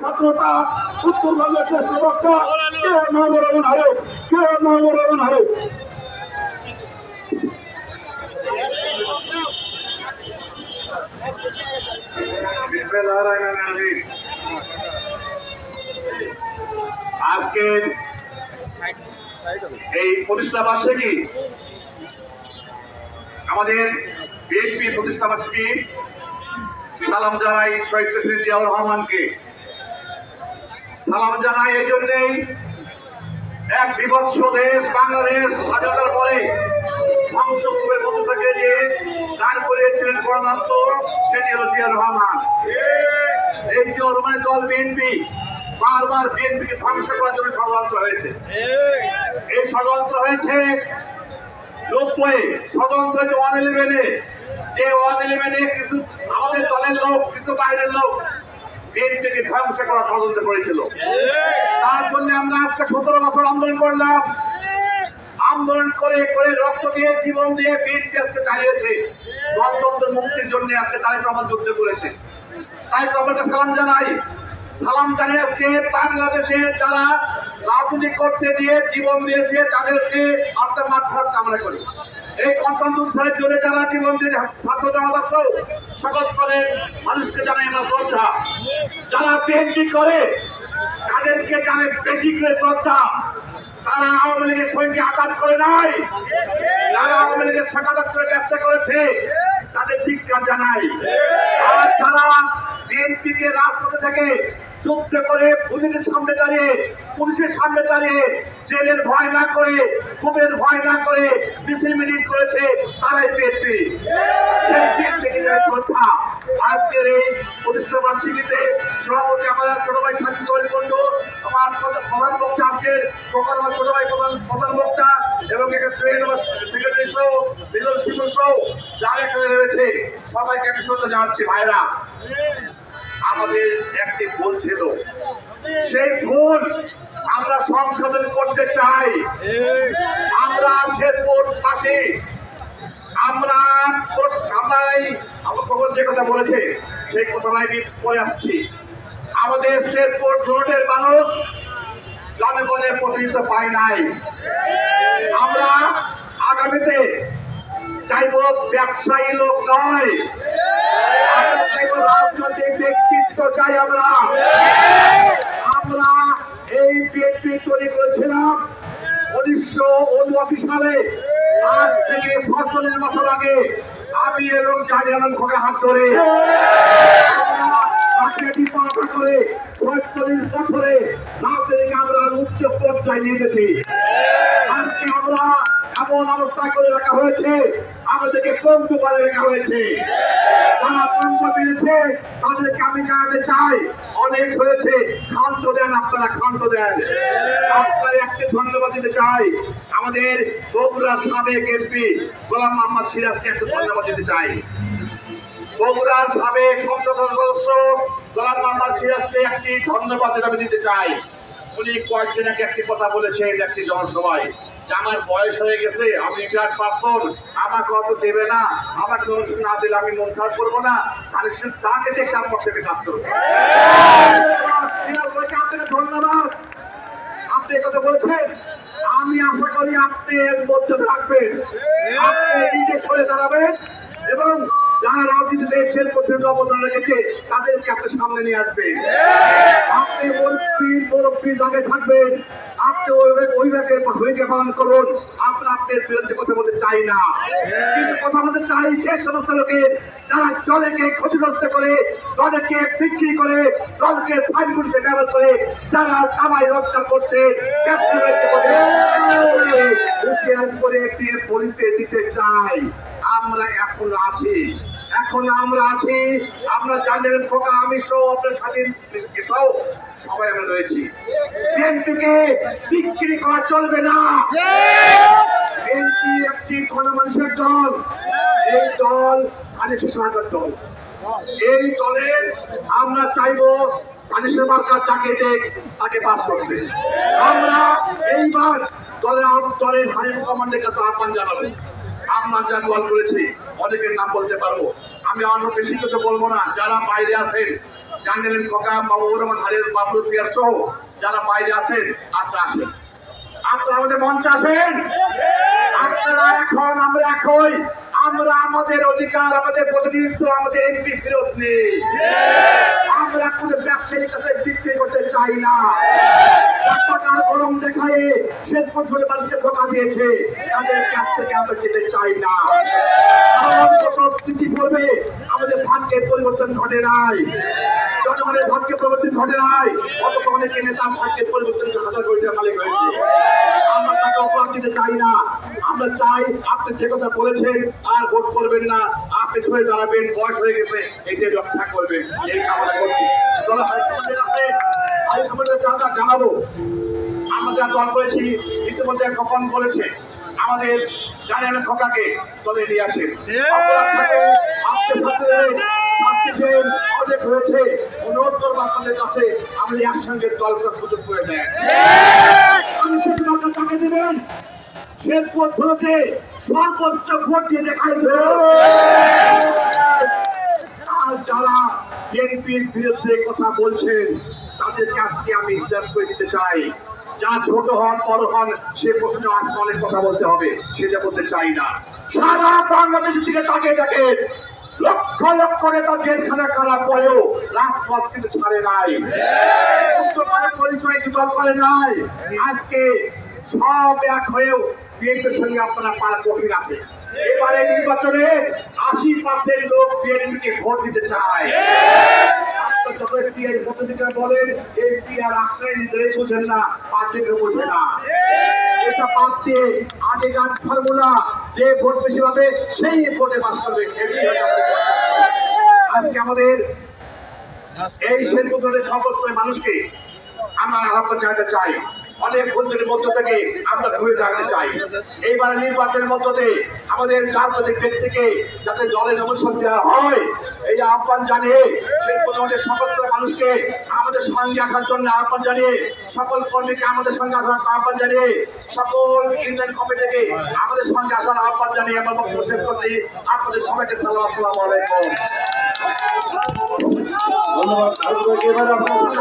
ছাত্রতা উত্তরবঙ্গের শ্রেষ্ঠ বক্তা কে মাহবুব রহমান আরব, কে মাহবুব রহমান আরব। আজকে এই প্রতিষ্ঠা বার্ষিকী আমাদের বিএনপি প্রতিষ্ঠা বার্ষিকী সালাম জানাই শহীদ প্রেসিডেন্ট জিয়াউর রহমানকে। সালাম জানাই এই জন্যেই, এক বিভৎস দেশ বাংলাদেশ স্বাধীনতার পরে ধ্বংসস্তূপের মধ্য থেকে যে দাঁড় করিয়েছিলেন গণতন্ত্র, সেটি হল জিয়াউর রহমান। এই জিয়াউর রহমানের দল বিএনপি বারবার বিএনপিকে ধ্বংস করার জন্য ষড়যন্ত্র হয়েছে। এই ষড়যন্ত্র হয়েছে 90, ষড়যন্ত্র হয়েছে 111-এ, যে 111-এ কিছু আমাদের দলের লোক, কিছু বাইরের লোক বিএনপিকে ধ্বংস করার ষড়যন্ত্র করেছিল। তার জন্য আমরা আজকে 17 বছর আন্দোলন করলাম। আন্দোলন করে করে রক্ত দিয়ে, জীবন দিয়ে বিএনপি আজকে চালিয়েছে গণতন্ত্র মুক্তির জন্য। আজকে তারেক রহমান যুদ্ধ করেছে। তারেক রহমানকে সালাম জানাই। সালাম জানিয়ে আজকে বাংলাদেশে যারা রাজনীতি করতে দিয়ে জীবন দিয়েছে তাদেরকে আত্মার মাগফিরাত কামনা করি। এই গণতন্ত্র উদ্ধারের জন্য যারা জীবন দিয়ে ছাত্র জনতা সহ সকল স্তরের মানুষকে জানাই আমরা শ্রদ্ধা। যারা বিএনপি করে তাদেরকে জানে বেশি করে শ্রদ্ধা। তারা আওয়ামী লীগের সঙ্গে আঘাত করে নাই, যারা আওয়ামী লীগের সঙ্গে আঘাত করে ব্যবসা করেছে তাদের ধিক্কার জানাই। আর যারা বিএনপিকে রাজপথে থেকে যুদ্ধ করে পুলিশের সামনে দাঁড়িয়ে, পুলিশের সামনে দাঁড়িয়ে জেলের ভয় না করে, খুনের ভয় না করে মিছিল মিটিং করেছে, তারাই বিএনপি। সেই বিএনপিকে জানাই শ্রদ্ধা। আজকের এই প্রতিষ্ঠা বার্ষিকীতে সভাপতি আমাদের ছোট ভাই স্বাধীন বন্ধু, আমার প্রধান বক্তা আজকের আমার ছোট ভাই প্রধান বক্তা, এবং সেক্রেটারি সহ মিলন শিমুল সহ যারা এখানে রয়েছে সবাইকে আমি শ্রদ্ধা জানাচ্ছি। ভাইরা, আমাদের একটি ভুল ছিল, সেই ভুল আমরা সংশোধন করতে চাই। আমরা শেরপুর পাশে আমরা খবর যে কথা বলেছে সেই কথাটা আমি পরে আসছি। আমাদের শেরপুর রোডের মানুষ জনগণের প্রতিনিধিত্ব পায় নাই। আমরা আগামীতে চাইব ব্যবসায়ী লোক নয়, আমরা চাইব রাজনৈতিক ব্যক্তিত্ব চাই। আমরা এই বিএনপি তৈরি করেছিলাম 1979 সালে। আজ থেকে 47 বছর আগে আমি এবং জানিয়ান খোকা হাত ধরে করে 46 বছরে রাজনীতিকে আমরা উচ্চ পর্যায়ে নিয়ে এসেছি। আজকে আমরা এমন অবস্থা করে রাখা হয়েছে, আমাদেরকে কমতে পারে রাখা হয়েছে। যারা কম্প পেয়েছে তাদেরকে আমি জানাতে চাই, অনেক হয়েছে, ক্ষান্ত দেন, আপনারা ক্ষান্ত দেন। আপনারা একটি ধন্যবাদ দিতে চাই আমাদের বগুড়া সাবেক এমপি গোলাম মোহাম্মদ সিরাজকে একটা ধন্যবাদ দিতে চাই। বগুড়ার সাবেক সংসদ সদস্য গোলাম মোহাম্মদ সিরাজকে একটি ধন্যবাদ আমি দিতে চাই। উনি কয়েকদিন আগে একটি কথা বলেছেন একটি জনসভায়, যে আমার বয়স হয়ে গেছে, আমি রিটায়ার্ড পারসন, আমাকে অত দেবে না, আমাকে ডোনেশন না দিলে আমি মন খারাপ করবো না, তাহলে সে তাকে দেখে আমার পক্ষে কাজ করবো। আপনাকে ধন্যবাদ, আপনি কথা বলছেন। আমি আশা করি আপনি এর মধ্যে থাকবেন, আপনি নিজে সরে দাঁড়াবেন এবং যারা রাজনীতিতে দেশের প্রতি অবদান রেখেছে তাদেরকে আপনি সামনে নিয়ে আসবেন। আপনি মুরব্বী জায়গায় থাকবেন, আপনি ওইভাবে ভূমিকা পালন করুন। আমরা আপনার বিরুদ্ধে কথা বলতে চাই না, কিন্তু কথা বলতে চাই সে সমস্ত লোকের যারা দলকে ক্ষতিগ্রস্ত করে, দলকে বিক্রি করে, দলকে সাইনবোর্ড ব্যবহার করে, যারা কামাই রোজগার করছে, ব্যবসা করে বলিতে দিতে চাই। আমরা এখন আছি, আমরা জানেন খোকা, আমি সহ আপনার স্বাধীন সহ সবাই আমরা রয়েছি। বিএনপিকে বিক্রি করা চলবে না। বিএনপি একটি গণমানুষের দল, এই দল মানুষের সহায়তার দল। এই দলের আমরা চাইবো মানুষের মার্কা যাকে দেখ তাকে পাস করবে। আমরা এইবার দলের হাই কমান্ডের কাছে আহ্বান জানাবো। আমরা যা দল করেছি অনেকের নাম বলতে পারবো, আমি অন্য বেশি কিছু বলবো না। যারা বাইরে আছেন, জাহাঙ্গীর খোকা, মাহবুবুর রহমান হারিস, বাবলু পিয়ার সহ যারা বাইরে আছেন আপনারা আসেন, আপনারা আমাদের মঞ্চে আসেন। আপনারা এখন আমরা একই, আমরা আমাদের অধিকার, আমাদের প্রতিনিধিত্ব, আমাদের এমপি ফেরত নেই। আমরা কোনো ব্যবসায়ীর কাছে বিক্রি করতে চাই না। টাকার গরম দেখায় শেষ পর্যন্ত মানুষকে ধোকা দিয়েছে, তাদের কাছ থেকে আমরা যেতে চাই না। আমাদের ভাগ্যের পরিবর্তন ঘটে নাই, জনগণের ভাগ্যের পরিবর্তন ঘটে নাই, অথচ অনেকে নেতার ভাগ্যের পরিবর্তন হাজার কোটি টাকা মালিক হয়েছে। আমরা তাকে অপরাধ দিতে চাই না। আমরা চাই আপনি যে কথা বলেছেন আর ভোট করবেন না, আপনি ছড়ে দাঁড়াবেন, বয়স হয়ে গেছে, এটাই রক্ষা করবেন, এই কামনা করছি। জানাবো আমরা যা দল করেছি, ইতিমধ্যে খোকন বলেছে আমাদের জানেন খোকাকে দলে নিয়ে আসেন। অনেক হয়েছে, অনুরোধ করবো আপনাদের কাছে আপনি একসঙ্গে দল করার সুযোগ করে দেন। তাকে দেবেন শেষ পদ্ধতিতে সর্বোচ্চ ভোট দিয়ে দেখাই। আর যারা বিএনপির বিরুদ্ধে কথা বলছেন তাদেরকে আজকে আমি হিসাব করে দিতে চাই। যা ছোট হন বড় হন সে প্রশ্ন আজকে অনেক কথা বলতে হবে, সেটা বলতে চাই না। সারা বাংলাদেশের দিকে তাকিয়ে দেখেন, লক্ষ লক্ষ নেতা জেলখানা করার পরেও রাত মাস কিন্তু ছাড়ে নাই, পরিচয় দল করে নাই। আজকে সব এক হয়েও বিএনপির সঙ্গে আপনারা পাড়া কঠিন আছে। এবারে নির্বাচনে 80% লোক বিএনপিকে ভোট দিতে চায়। বলেন এমপি আর আপনি নিজেরাই বোঝেন না, পার্টিকে বোঝে না। এটা বাদ দিয়ে আগেকার ফর্মুলা, যে ভোট বেশি পাবে সেই ভোটে বাস করবে। আজকে আমাদের এই শেরপুরের সমস্ত মানুষকে আমরা আহ্বান জানাতে চাই, অনেক বন্ধুদের মধ্য থেকে আমরা ঘুরে দাঁড়াতে চাই। এইবার নির্বাচনের মধ্য দিয়ে আমাদের রাজনৈতিক ব্যক্তিকে যাতে দলে নমিনেশন দেওয়া হয়, এই আহ্বান জানিয়ে শেরপুরের সমস্ত মানুষকে আমাদের সঙ্গে আসার জন্য আহ্বান জানিয়ে, সকল কর্মীকে আমাদের সঙ্গে আসার আহ্বান জানিয়ে, সকল ইউনিয়ন কমিটিকে আমাদের সঙ্গে আসার আহ্বান জানিয়ে আমার বক্তব্য শেষ করছি। আপনাদের সবাইকে সালাম, আসসালামু আলাইকুম। ধন্যবাদ।